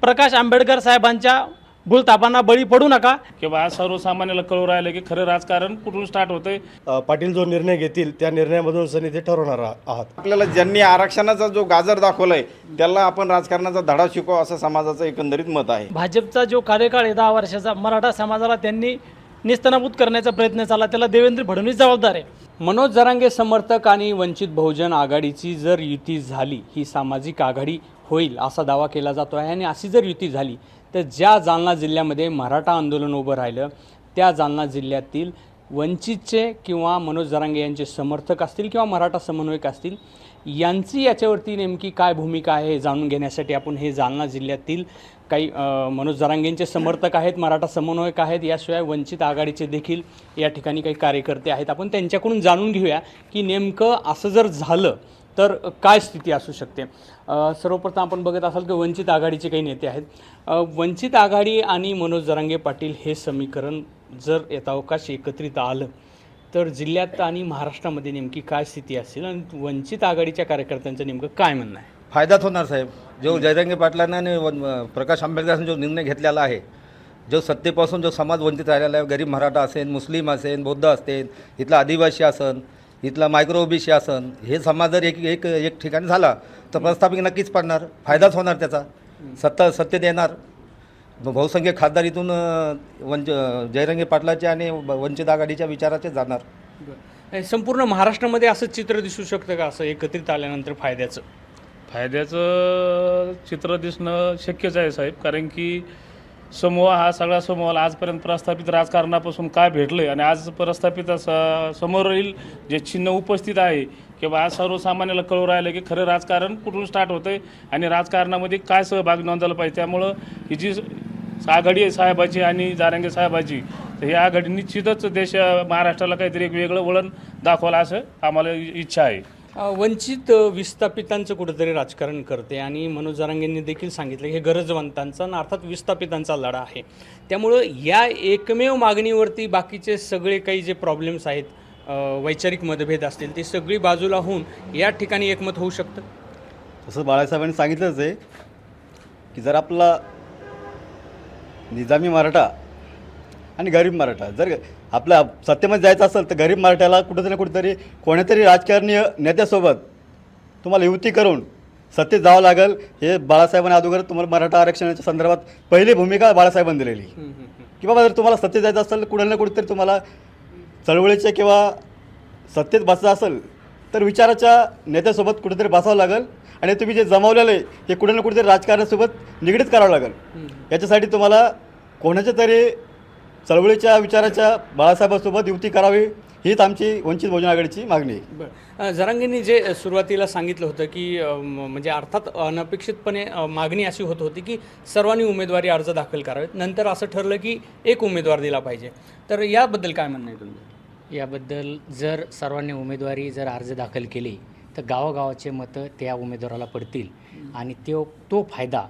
प्रकाश आंबेडकर साहेबांच्या भूलथापांना बळी पडू नका। किंवा आज सर्वसामान्याला कळू राहिलं की खरं राजकारण कुठून स्टार्ट होतंय। पाटील जो निर्णय घेतील त्या निर्णयामधून सनी ते ठरवणार आहात। आपल्याला ज्यांनी आरक्षणाचा जो गाजर दाखवलाय त्याला आपण राजकारणाचा धडा शिकवा असं समाजाचं एकंदरीत मत आहे। भाजपचा जो कार्यकाळ आहे 10 वर्षाचा, मराठा समाजाला त्यांनी निस्तनाबूत करण्याचा प्रयत्न चालला, त्याला देवेंद्र फडणवीस जबाबदार आहे। मनोज जरांगे समर्थक आणि वंचित बहुजन आघाडीची जर युती झाली, ही सामाजिक आघाडी होईल असा दावा केला जातो आहे। आणि अशी जर युती झाली तर ज्या जालना जिल्ह्यामध्ये मराठा आंदोलन उभं राहिलं, त्या जालना जिल्ह्यातील वंचितचे किंवा मनोज जरांगे यांचे समर्थक असतील किंवा मराठा समन्वयक असतील, यांची याच्यावरती नेमकी काय भूमिका आहे हे जाणून घेण्यासाठी आपण हे जालना जिल्ह्यातील काही मनोज जरांगेंचे समर्थक आहेत, मराठा समन्वयक आहेत, याशिवाय वंचित आघाडीचे देखील या ठिकाणी काही कार्यकर्ते आहेत, आपण त्यांच्याकडून जाणून घेऊया की नेमकं असं जर झालं तर काय स्थिती असू शकते। सर्वप्रथम आपण बघत असाल की वंचित आघाडीचे काही नेते आहेत। वंचित आघाडी आणि मनोज जरांगे पाटील हे समीकरण जर यथावकाश एकत्रित आलं तर जिल्ह्यात आणि महाराष्ट्रामध्ये नेमकी काय स्थिती असेल आणि वंचित आघाडीच्या कार्यकर्त्यांचं नेमकं काय म्हणणं आहे? फायदाच होणार साहेब। जो जयरंगे पाटलांना आणि प्रकाश आंबेडकरांनी जो निर्णय घेतलेला आहे, जो सत्तेपासून जो समाज वंचित राहिलेला आहे, गरीब मराठा असेल, मुस्लिम असेल, बौद्ध असतील, इथला आदिवासी असन, इथला मायक्रो ओबीसी असन, हे समाज जर एक ठिकाणी झाला तर प्रस्थापित नक्कीच पडणार, फायदाच होणार त्याचा। सत्तेत येणार बहुसंख्य खासदार इथून जयरंगे पाटलाचे आणि वंचित आघाडीच्या विचाराचे जाणार। संपूर्ण महाराष्ट्रामध्ये असं चित्र दिसू शकतं का, असं एकत्रित आल्यानंतर फायद्याचं चित्र दिसणं शक्यच आहे साहेब, कारण की समूह हा सगळा समूहाला आजपर्यंत प्रस्थापित राजकारणापासून काय भेटलं आणि आज प्रस्थापित समोरील जे चिन्ह उपस्थित आहे किंवा आज सर्वसामान्याला कळू राहिलं की खरं राजकारण कुठून स्टार्ट होतंय आणि राजकारणामध्ये काय सहभाग नोंदवला पाहिजे। त्यामुळं ही जी आघाडी आहे साहेबाची आणि जरांगे साहेबाची, तर ही आघाडी निश्चितच महाराष्ट्राला काहीतरी एक वेगळं वळण दाखवायला असं आम्हाला इच्छा आहे। वंचित विस्थापितांचं कुठंतरी राजकारण करते आणि मनोज जरांगेंनी देखील सांगितलं की हे गरजवंतांचा आणि अर्थात विस्थापितांचा लढा आहे। त्यामुळं या एकमेव मागणीवरती बाकीचे सगळे काही जे प्रॉब्लेम्स आहेत, वैचारिक मतभेद असतील, ते सगळी बाजूला होऊन या ठिकाणी एकमत होऊ शकतं। तसं बाळासाहेबांनी सांगितलंच आहे की जर आपला निजामी मराठा आणि गरीब मराठा जर आपल्या सत्तेमध्ये जायचं असेल तर गरीब मराठ्याला कुठेतरी कोणीतरी राजकारणी नेत्यासोबत तुम्हाला युती करून सत्तेत जावं लागेल। हे बाळासाहेबांनी अगोदर तुम्हाला मराठा आरक्षणाच्या संदर्भात पहिली भूमिका बाळासाहेबांनी दिलेली की बाबा जर तुम्हाला सत्तेत जायचं असेल कुठे ना कुठेतरी तुम्हाला चळवळीचे किंवा सत्तेत बसायचं असेल तर विचाराच्या नेत्यासोबत कुठेतरी बसावं लागेल आणि तुम्ही जे जमावलेलं आहे हे कुठे ना कुठेतरी राजकारणासोबत निगडीत करावं लागेल। याच्यासाठी तुम्हाला कोणाच्या तरी चळवळीच्या विचाराच्या बाळासाहेबांसोबत युती करावी, हीच आमची वंचित बहुजन आघाडीची मागणी आहे। बरं, जरांगेंनी जे सुरुवातीला सांगितलं होतं की म्हणजे अर्थात अनपेक्षितपणे मागणी अशी होत होती की सर्वांनी उमेदवारी अर्ज दाखल करावेत, नंतर असं ठरलं की एक उमेदवार दिला पाहिजे, तर याबद्दल काय म्हणणं आहे तुमचं? याबद्दल जर सर्वांनी उमेदवारी जर अर्ज दाखल केले तर गावागावाचे मतं त्या उमेदवाराला पडतील आणि तो फायदा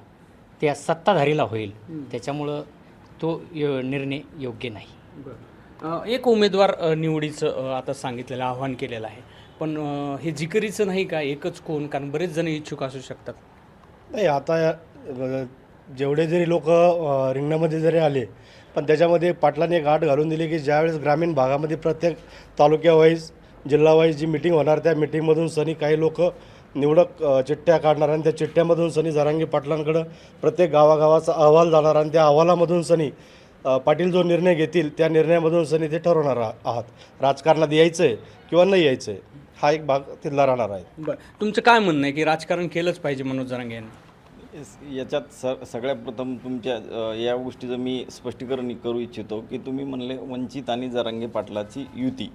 त्या सत्ताधारीला होईल, त्याच्यामुळं तो निर्णय योग्य नाही। एक उमेदवार निवडीचं आता सांगितलेलं आव्हान केलेलं आहे, पण हे जिकरीचं नाही का, एकच कोण? कारण बरेच जण इच्छुक असू शकतात। नाही, आता जेवढे जरी लोक रिंगणामध्ये जरी आले पण त्याच्यामध्ये पाटलांनी एक अट घालून दिली की ज्यावेळेस ग्रामीण भागामध्ये प्रत्येक तालुक्यावाईज जिल्हावाईज जी मिटिंग होणार त्या मिटिंगमधून सनी काही लोक निवडक चिठ्ठ्या काढणार आणि त्या चिठ्ठ्यामधून सनी जरांगे पाटलांकडं प्रत्येक गावागावाचा अहवाल जाणार आणि त्या अहवालामधून सनी पाटील जो निर्णय घेतील त्या निर्णयामधून सनी ते ठरवणार आहात, राजकारणात यायचं आहे किंवा नाही यायचं आहे, हा एक भाग तिथला राहणार आहे। बरं, तुमचं काय म्हणणं आहे की राजकारण केलंच पाहिजे मनोज जरांगे यांनी? याच्यात सगळ्यात प्रथम तुमच्या या गोष्टीचं मी स्पष्टीकरण करू इच्छितो की तुम्ही म्हणले वंचित आणि जरांगे पाटलाची युती।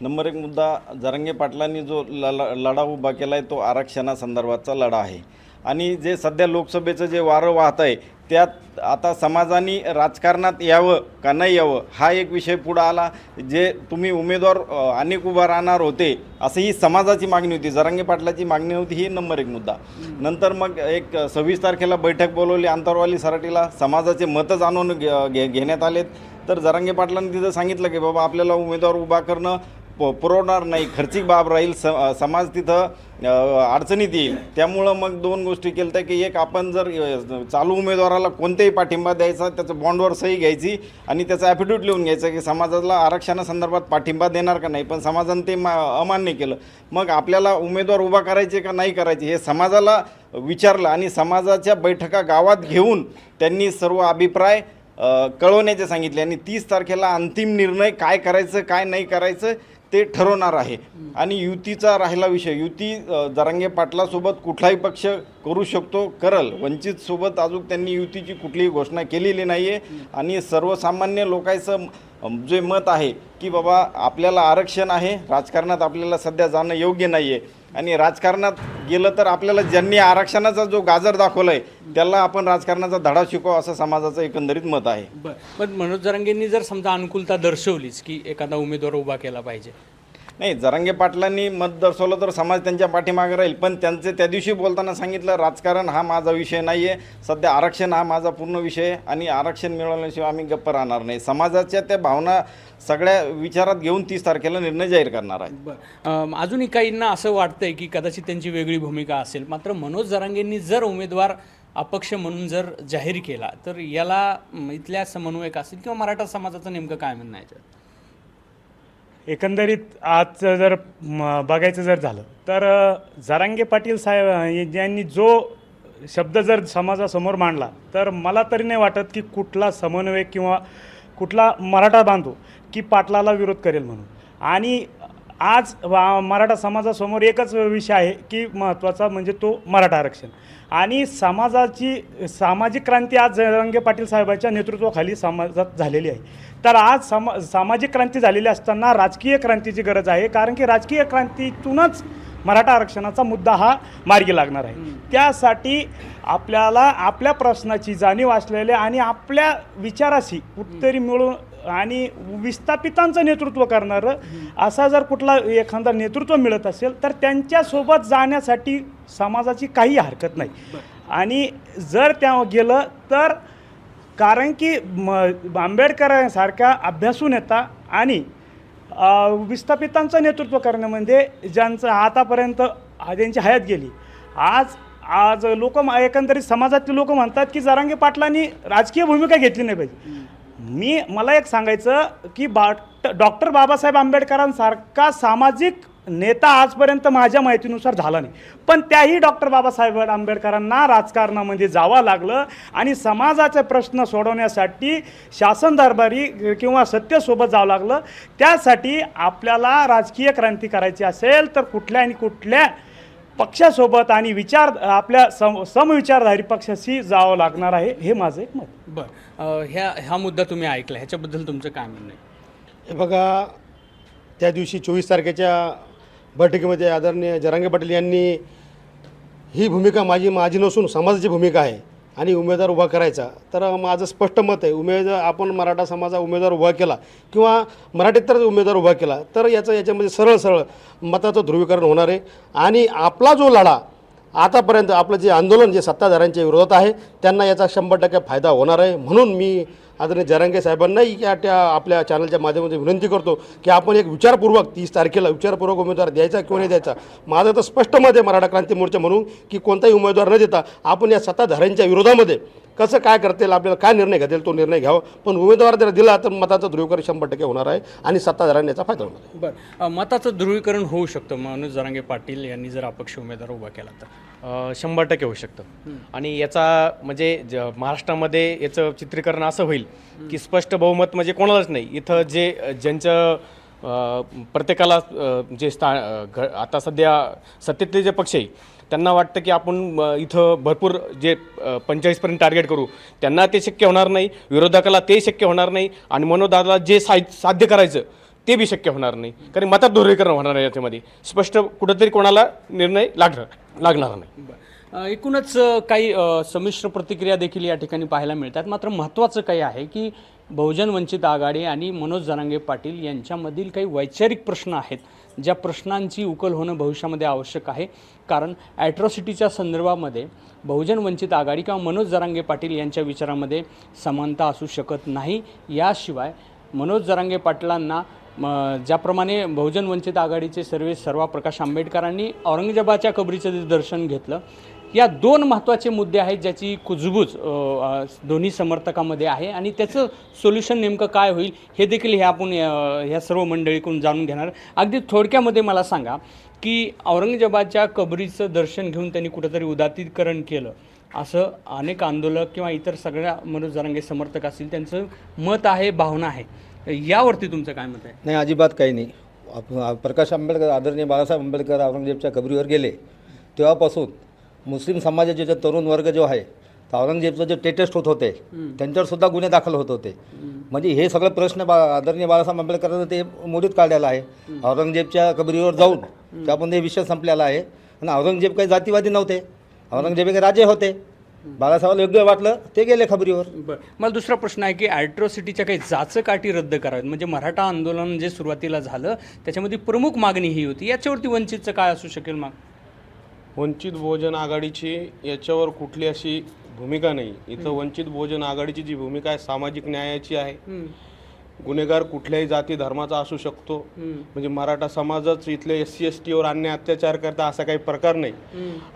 नंबर 1 मुद्दा, जरांगे पाटलांनी जो लढा उभा केला आहे तो आरक्षणासंदर्भातचा लढा आहे आणि जे सध्या लोकसभेचं जे वारं वाहत आहे त्यात आता समाजाने राजकारणात यावं का नाही यावं हा एक विषय पुढं आला। जे तुम्ही उमेदवार अनेक उभा राहणार होते असं ही समाजाची मागणी होती, जरांगे पाटलाची मागणी होती, ही नंबर 1 मुद्दा। नंतर मग एक 26 तारखेला बैठक बोलवली आंतरवाली सराटीला, समाजाचे मतं जाणून घेण्यात आलेत। तर जरांगे पाटलांनी तिथं सांगितलं की बाबा आपल्याला उमेदवार उभा करणं पुरवणार नाही, खर्चिक बाब राहील, समाज तिथं अडचणीत येईल. त्यामुळं मग दोन गोष्टी केल्या त्या की एक आपण जर चालू उमेदवाराला कोणतेही पाठिंबा द्यायचा, त्याचं बॉन्डवर सही घ्यायची आणि त्याचं ॲफिडेविट लिहून घ्यायचं की समाजाला आरक्षणासंदर्भात पाठिंबा देणार का नाही. पण समाजानं ते अमान्य केलं. मग आपल्याला उमेदवार उभा करायचे का नाही करायचे हे समाजाला विचारलं आणि समाजाच्या बैठका गावात घेऊन त्यांनी सर्व अभिप्राय कळवण्याचे सांगितले आणि 30 तारखेला अंतिम निर्णय काय करायचं काय नाही करायचं ते ठरवणार आहे. आणि युतीचा राहिला विषय, युती जरांगे पाटलासोबत कुठलाही पक्ष करू शकतो, करल. वंचितसोबत अजून त्यांनी युतीची कुठलीही घोषणा केलेली नाही आहे. आणि सर्वसामान्य लोकांचं जे मत आहे की बाबा आपल्याला आरक्षण आहे, राजकारणात आपल्याला सध्या जाणं योग्य नाही आहे आणि राजकारणात गेलं तर आपल्याला ज्यांनी आरक्षणाचा जो गाजर दाखवला आहे त्याला आपण राजकारणाचा धडा शिकवा असं समाजाचं एकंदरीत मत आहे. बरं, पण मनोज जरांगेंनी जर समजा अनुकूलता दर्शवलीच की एखादा उमेदवार उभा केला पाहिजे, नाही, जरांगे पाटलांनी मत दर्शवलं तर समाज त्यांच्या पाठीमागे राहील. पण त्यांचे त्या दिवशी बोलताना सांगितलं राजकारण हा माझा विषय नाही आहे, सध्या आरक्षण हा माझा पूर्ण विषय आहे आणि आरक्षण मिळवल्याशिवाय आम्ही गप्प राहणार नाही. समाजाच्या त्या भावना सगळ्या विचारात घेऊन 30 तारखेला निर्णय जाहीर करणार आहे. बरं, अजूनही काहींना असं वाटतंय की कदाचित त्यांची वेगळी भूमिका असेल. मात्र मनोज जरांगेंनी जर उमेदवार अपक्ष म्हणून जर जाहीर केला तर याला इथल्या समन्वयक असेल किंवा मराठा समाजाचं नेमकं काय म्हणणं आहे? एकंदरीत आज जर बघायचं जर झालं तर जरांगे पाटील साहेब यांनी जो शब्द जर समाजासमोर मांडला तर मला तरी नाही वाटत की कुठला समन्वयक किंवा कुठला मराठा बांधव की पाटलाला विरोध करेल म्हणून. आणि आज मराठा समाजासमोर एकच विषय आहे की महत्त्वाचा म्हणजे तो मराठा आरक्षण. आणि समाजाची सामाजिक क्रांती आज जरांगे पाटील साहेबांच्या नेतृत्वाखाली समाजात झालेली आहे. तर आज सामाजिक क्रांती झालेली असताना राजकीय क्रांतीची गरज आहे, कारण की राजकीय क्रांतीतूनच मराठा आरक्षणाचा मुद्दा हा मार्गी लागणार आहे. त्यासाठी आपल्याला आपल्या प्रश्नाची जाणीव असलेल्या आणि आपल्या विचाराशी उत्तरी मिळून आणि विस्थापितांचं नेतृत्व करणारं असा जर कुठला एखादा नेतृत्व मिळत असेल तर त्यांच्यासोबत जाण्यासाठी समाजाची काही हरकत नाही. आणि जर त्या गेलं तर कारण की आंबेडकरांसारख्या अभ्यासू नेता आणि विस्थापितांचं नेतृत्व करणं म्हणजे ज्यांचं आतापर्यंत ज्यांची हयात गेली, आज लोक एकंदरीत समाजातले लोक म्हणतात की जरांगे पाटलांनी राजकीय भूमिका घेतली नाही पाहिजे. मला एक सांगायचं की डॉक्टर बाबासाहेब आंबेडकरांसारखा सामाजिक नेता आजपर्यंत माझ्या माहितीनुसार झाला नाही. पण त्याही डॉक्टर बाबासाहेब आंबेडकरांना राजकारणामध्ये जावं लागलं आणि समाजाचे प्रश्न सोडवण्यासाठी शासन दरबारी किंवा सत्तेसोबत जावं लागलं. त्यासाठी आपल्याला राजकीय क्रांती करायची असेल तर कुठल्या पक्षासोबत आणि आपल्या समविचारधारी पक्षाशी जावं लागणार आहे, हे माझं एक मत. बरं, हा मुद्दा तुम्ही ऐकला, ह्याच्याबद्दल तुमचं काय म्हणणं आहे? हे बघा, त्या दिवशी 24 तारखेच्या बैठकीमध्ये आदरणीय जरांगे पाटील यांनी ही भूमिका माझी नसून समाजाची भूमिका आहे आणि उमेदवार उभा करायचा. तर माझं स्पष्ट मत आहे, आपण मराठा समाजा उमेदवार उभा केला किंवा मराठीतर उमेदवार उभा केला तर याच्यामध्ये सरळ मताचं ध्रुवीकरण होणार आहे. आणि आपला जो लढा आतापर्यंत आपलं जे आंदोलन जे सत्ताधाऱ्यांच्या विरोधात आहे त्यांना याचा 100% फायदा होणार आहे. म्हणून मी आदरणीय जरांगे साहेबांनाही आपल्या चॅनलच्या माध्यमातून विनंती करतो की आपण एक विचारपूर्वक 30 तारखेला विचारपूर्वक उमेदवार द्यायचा किंवा नाही द्यायचा. माझं तर स्पष्ट मत आहे मराठा क्रांती मोर्चा म्हणून की कोणताही उमेदवार न देता आपण या सत्ताधाऱ्यांच्या विरोधामध्ये कसं काय करतील, आपल्याला काय निर्णय घेतील तो निर्णय घ्यावा. पण उमेदवार जर दिला तर मताचं ध्रुवीकरण 100% होणार आहे आणि सत्ताधाऱ्यांना याचा फायदा होणार आहे. बरं, मताचं ध्रुवीकरण होऊ शकतं मनोज जरांगे पाटील यांनी जर अपक्ष उमेदवार उभा केला तर 100% होऊ शकतं. आणि याचा म्हणजे महाराष्ट्रामध्ये याचं चित्रीकरण असं होईल की स्पष्ट बहुमत म्हणजे कोणालाच नाही. इथं ज्यांचं प्रत्येकाला जे आता सध्या सत्तेतले जे पक्ष आहे त्यांना वाटतं की आपण इथं भरपूर जे 45पर्यंत टार्गेट करू, त्यांना ते शक्य होणार नाही, विरोधकाला ते शक्य होणार नाही आणि मनोदाला जे साध्य करायचं ते बी शक्य होणार नाही, कारण मतात ध्रुवीकरण होणार आहे. याच्यामध्ये स्पष्ट कुठंतरी कोणाला निर्णय लागणार नाही. एकूणच काही संमिश्र प्रतिक्रिया देखील या ठिकाणी पाहायला मिळतात. मात्र महत्त्वाचं काही आहे की बहुजन वंचित आघाडी आणि मनोज जरांगे पाटील यांच्यामधील काही वैचारिक प्रश्न आहेत, ज्या प्रश्नांची उकल होणं भविष्यामध्ये आवश्यक आहे. कारण ॲट्रॉसिटीच्या संदर्भामध्ये बहुजन वंचित आघाडी किंवा मनोज जरांगे पाटील यांच्या विचारामध्ये समानता असू शकत नाही. याशिवाय मनोज जरांगे पाटलांना ज्याप्रमाणे बहुजन वंचित आघाडीचे सर्वा प्रकाश आंबेडकरांनी औरंगजेबाच्या कबरीचं जे दर्शन घेतलं, या दोन महत्त्वाचे मुद्दे आहेत ज्याची कुजबूज दोन्ही समर्थकामध्ये आहे आणि त्याचं सोल्युशन नेमकं काय होईल हे देखील आपण ह्या सर्व मंडळीकडून जाणून घेणार. अगदी थोडक्यामध्ये मला सांगा की औरंगजेबाच्या कबरीचं दर्शन घेऊन त्यांनी कुठंतरी उदात्तीकरण केलं असं अनेक आंदोलक किंवा इतर सगळ्या मनोज जरांगे समर्थक असतील त्यांचं मत आहे, भावना आहे. यावरती तुमचं काय मत आहे? नाही, अजिबात काही नाही. प्रकाश आंबेडकर, आदरणीय बाळासाहेब आंबेडकर औरंगजेबच्या कबरीवर गेले तेव्हापासून मुस्लिम समाजाचे जे तरुण वर्ग जो आहे, तर औरंगजेबचं जे टेटेस्ट होत होते त्यांच्यावर सुद्धा गुन्हे दाखल होत होते. म्हणजे हे सगळे प्रश्न आदरणीय बाळासाहेब आंबेडकरांनी ते मोडीत काढलेला आहे. औरंगजेबच्या कबरीवर जाऊन त्यामध्ये विषय संपलेला आहे. आणि औरंगजेब काही जातीवादी नव्हते, औरंगजेब काही राजे होते. बाळासाहेबांना योग्य वाटलं ते गेले खबरीवर. बरं, मला दुसरा प्रश्न आहे की ॲट्रॉसिटीच्या काही जाचकाठी रद्द कराव्यात. म्हणजे मराठा आंदोलन जे सुरुवातीला झालं त्याच्यामध्ये प्रमुख मागणी ही होती, याच्यावरती वंचितचं काय असू शकेल? मग वंचित बहुजन आघाडीची याच्यावर कुठली अशी भूमिका नाही. इथं वंचित बहुजन आघाडीची जी भूमिका आहे सामाजिक न्यायाची आहे. गुन्हेगार कुठल्याही जाती धर्माचा असू शकतो. म्हणजे मराठा समाजच इथले SC ST वर अन्याय अत्याचार करता असा काही प्रकार नाही.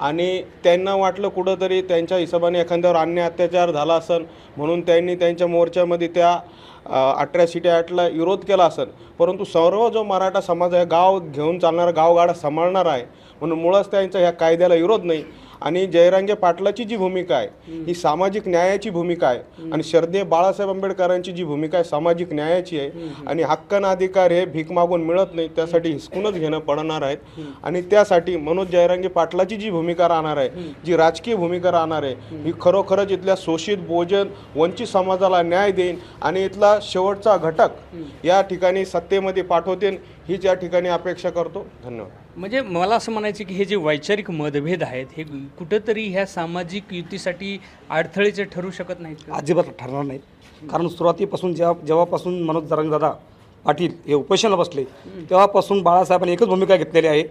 आणि त्यांना वाटलं कुठंतरी त्यांच्या हिशोबाने एखाद्यावर अन्याय अत्याचार झाला असेल म्हणून त्यांनी त्यांच्या मोर्चामध्ये त्या 18 ॲक्टला विरोध केला असेल. परंतु सर्व जो मराठा समाज आहे, गाव घेऊन चालणारा, गावगाडा सांभाळणार आहे, म्हणून मुळात त्यांचा ह्या कायद्याला विरोध नाही. आणि जयरांगे पाटलाची जी भूमिका आहे ही सामाजिक न्यायाची भूमिका आहे. आणि श्रद्धेय बाळासाहेब आंबेडकरांची जी भूमिका आहे सामाजिक न्यायाची आहे. आणि हक्काना अधिकार हे भीक मागून मिळत नाही, त्यासाठी हिसकूनच घेणं पडणार आहेत. आणि त्यासाठी मनोज जयरांगे पाटलाची जी भूमिका राहणार आहे, जी राजकीय भूमिका राहणार आहे, ही खरोखरच इथल्या शोषित बहुजन वंचित समाजाला न्याय देईन आणि इथला शेवटचा घटक या ठिकाणी सत्तेमध्ये पाठवतील हीच या ठिकाणी अपेक्षा करतो. धन्यवाद. म्हणजे मला असं म्हणायचं की हे जे वैचारिक मतभेद आहेत हे कुठंतरी ह्या सामाजिक युतीसाठी अडथळेचे ठरू शकत नाहीत का? अजिबात ठरणार नाहीत. कारण सुरुवातीपासून जेव्हापासून मनोज जरांगेदादा पाटील हे उपोषणाला बसले तेव्हापासून बाळासाहेबांनी एकच भूमिका घेतलेली आहे,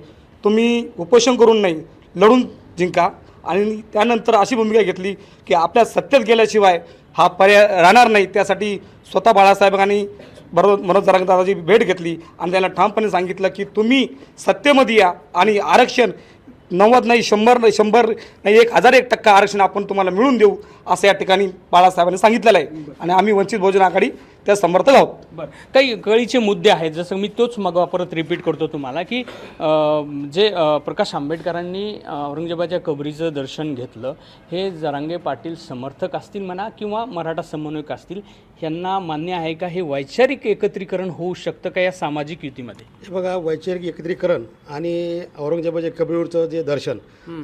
तुम्ही उपोषण करून नाही लढून जिंका. आणि त्यानंतर अशी भूमिका घेतली की आपल्या सत्तेत गेल्याशिवाय हा पर्याय राहणार नाही. त्यासाठी स्वतः बाळासाहेबांनी बरोबर मनोज जरांगेदादाची भेट घेतली आणि त्यांना ठामपणे सांगितलं की तुम्ही सत्तेमध्ये या आणि आरक्षण 90 नाही 100 नाही 1001% आरक्षण आपण तुम्हाला मिळून देऊ असं या ठिकाणी बाळासाहेबांनी सांगितलेलं आहे. आणि आम्ही वंचित बहुजन आघाडी त्या समर्थक आहोत. बरं, काही कळीचे मुद्दे आहेत, जसं मी तोच मग परत रिपीट करतो तुम्हाला की जे प्रकाश आंबेडकरांनी औरंगजेबाच्या कबरीचं दर्शन घेतलं, हे जरांगे पाटील समर्थक असतील म्हणा किंवा मराठा समन्वयक असतील, यांना मान्य आहे का? हे वैचारिक एकत्रीकरण होऊ शकतं का या सामाजिक युतीमध्ये? हे बघा, वैचारिक एकत्रीकरण आणि औरंगजेबाच्या कबरीवरचं जे दर्शन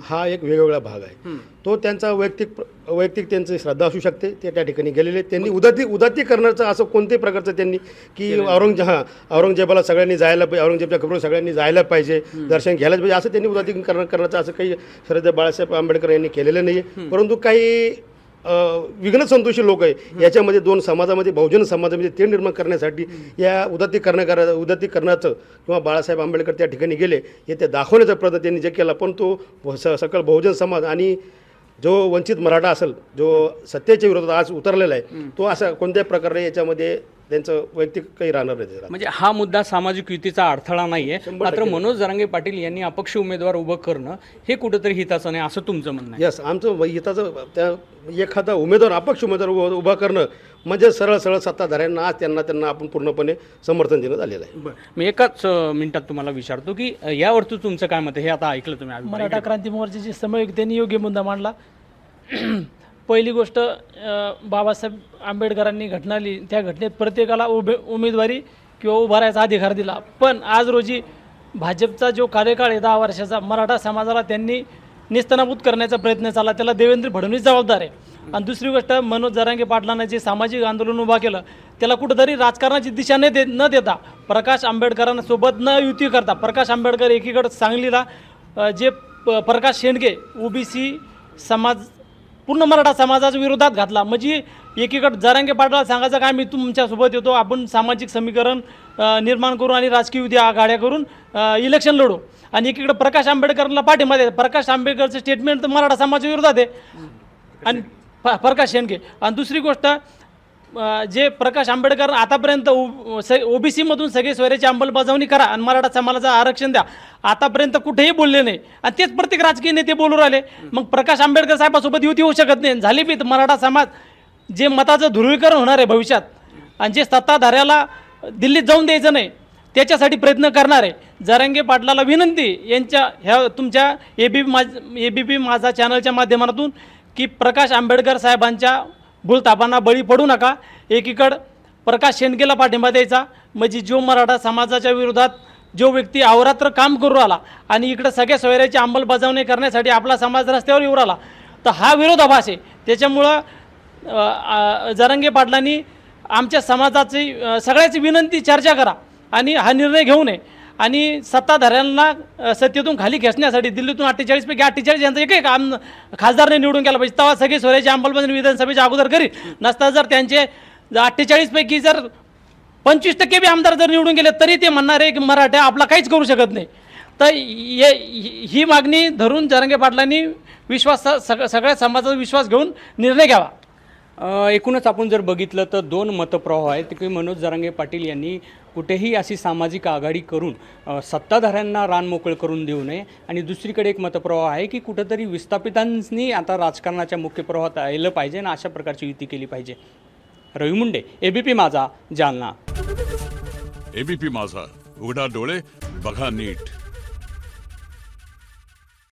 हा एक वेगवेगळा भाग आहे. तो त्यांचा वैयक्तिक त्यांची श्रद्धा असू शकते. ते त्या ठिकाणी गेलेले, त्यांनी उदात्तीकरणाचं असं कोणत्याही प्रकारचं त्यांनी की औरंगजेबाला सगळ्यांनी जायला पाहिजे, औरंगजेबाच्या कबरीवर सगळ्यांनी जायला पाहिजे, दर्शन घ्यायलाच पाहिजे असं त्यांनी उदात्तीकरण करण्याचं असं काही श्रद्धेय बाळासाहेब आंबेडकर यांनी केलेलं नाही आहे. परंतु काही विघ्न संतोषी लोक आहे याच्यामध्ये दोन समाजामध्ये, बहुजन समाजामध्ये ते निर्माण करण्यासाठी या उदात्तीकरणाचं किंवा बाळासाहेब आंबेडकर त्या ठिकाणी गेले हे ते दाखवण्याचा प्रयत्न त्यांनी जे केला. पण तो सकल बहुजन समाज आणि जो वंचित मराठा असेल, जो सत्तेच्या विरोधात आज उतरलेला आहे, तो असा कोणत्याही प्रकारे याच्यामध्ये त्यांचं वैयक्तिक काही राहणार नाही. म्हणजे हा मुद्दा सामाजिक युतीचा अडथळा नाही आहे. मात्र मनोज जरांगे पाटील यांनी अपक्ष उमेदवार उभं करणं हे कुठंतरी हिताचं नाही असं तुमचं म्हणणं आहे? यस, आमचं हिताचं त्या एखादा उमेदवार अपक्ष उमेदवार उभा करणं म्हणजे सरळ सत्ताधाऱ्यांना आज त्यांना आपण पूर्णपणे समर्थन देण्यात आलेलं आहे. बरं, मी एकाच मिनिटात तुम्हाला विचारतो की यावरती तुमचं काय मत आहे? हे आता ऐकलं तुम्ही. मराठा क्रांती मोर्चाचे समन्वयक त्यांनी योग्य मुद्दा मांडला. पहिली गोष्ट, बाबासाहेब आंबेडकरांनी घटना लिहिली, त्या घटनेत प्रत्येकाला उमेदवारी किंवा उभा राहायचा अधिकार दिला. पण आज रोजी भाजपचा जो कार्यकाळ आहे 10 वर्षाचा, मराठा समाजाला त्यांनी निस्तनाबूत करण्याचा प्रयत्न चालला, त्याला देवेंद्र फडणवीस जबाबदार आहे. आणि दुसरी गोष्ट, मनोज जरांगे पाटलांना जे सामाजिक आंदोलन उभा केलं त्याला कुठंतरी राजकारणाची दिशा न देता प्रकाश आंबेडकरांसोबत न युती करता, प्रकाश आंबेडकर एकीकडे सांगलीला जे प्रकाश शेंडगे OBC समाज पूर्ण मराठा समाजाच्या विरोधात घातला. म्हणजे एकीकडे जरांगे पाटलाला सांगायचं काय, मी तुमच्यासोबत येतो, आपण सामाजिक समीकरण निर्माण करू आणि राजकीय युती आघाड्या करून इलेक्शन लढू. आणि एकीकडे प्रकाश आंबेडकरला पाठिंबा द्यायचा. प्रकाश आंबेडकरचं स्टेटमेंट तर मराठा समाजाच्या विरोधात आहे आणि प्रकाश शेंडगे. आणि दुसरी गोष्ट, जे प्रकाश आंबेडकर आतापर्यंत ओबीसीमधून सगळे सोयऱ्याची अंमलबजावणी करा आणि मराठा समाजाचं आरक्षण द्या, आतापर्यंत कुठेही बोलले नाही आणि तेच प्रत्येक राजकीय नेते बोलू राहिले. मग प्रकाश आंबेडकर साहेबासोबत युती होऊ शकत नाही. झाली बी मराठा समाज जे मताचं ध्रुवीकरण होणार आहे भविष्यात आणि जे सत्ताधाऱ्याला दिल्लीत जाऊन द्यायचं नाही त्याच्यासाठी प्रयत्न करणार आहे. जरांगे पाटलाला विनंती यांच्या ह्या तुमच्या एबीपी माझा चॅनलच्या माध्यमातून की प्रकाश आंबेडकर साहेबांच्या भूलथापांना बळी पडू नका. एकीकडं प्रकाश शेंडगेला पाठिंबा द्यायचा, म्हणजे जो मराठा समाजाच्या विरोधात जो व्यक्ती अहोरात्र काम करू आला आणि इकडं सगळ्या सोयऱ्याची अंमलबजावणी करण्यासाठी आपला समाज रस्त्यावर येऊ राहिला, तर हा विरोधाभास आहे. त्याच्यामुळं जरांगे पाटलांनी आमच्या समाजाची सगळ्याची विनंती चर्चा करा आणि हा निर्णय घेऊ नये आणि सत्ताधाऱ्यांना सत्तेतून खाली खेचण्यासाठी दिल्लीतून 48 पैकी 48 यांचा एक खासदारने निवडून केला पाहिजे. तेव्हा सगळे सोयऱ्याची अंमलबजावणी विधानसभेच्या अगोदर करील. नसता जर त्यांचे 48 पैकी जर 25% बी आमदार जर निवडून गेले तरी ते म्हणणार आहे की मराठा आपला काहीच करू शकत नाही. तर ही मागणी धरून जरांगे पाटलांनी सगळ्या समाजाचा विश्वास घेऊन निर्णय घ्यावा. एकूणच आपण जर बघितलं तर दोन मतप्रवाह आहेत की मनोज जरांगे पाटील यांनी कुठेही अशी सामाजिक आघाडी करून सत्ताधाऱ्यांना रान मोकळ करून देऊ नये आणि दुसरीकडे एक मतप्रवाह आहे की कुठंतरी विस्थापितांनी आता राजकारणाच्या मुख्य प्रवाहात आलं पाहिजे आणि अशा प्रकारची युती केली पाहिजे. रवी मुंडे, एबीपी माझा, जालना. एबीपी माझा, उघडा डोळे बघा नीट.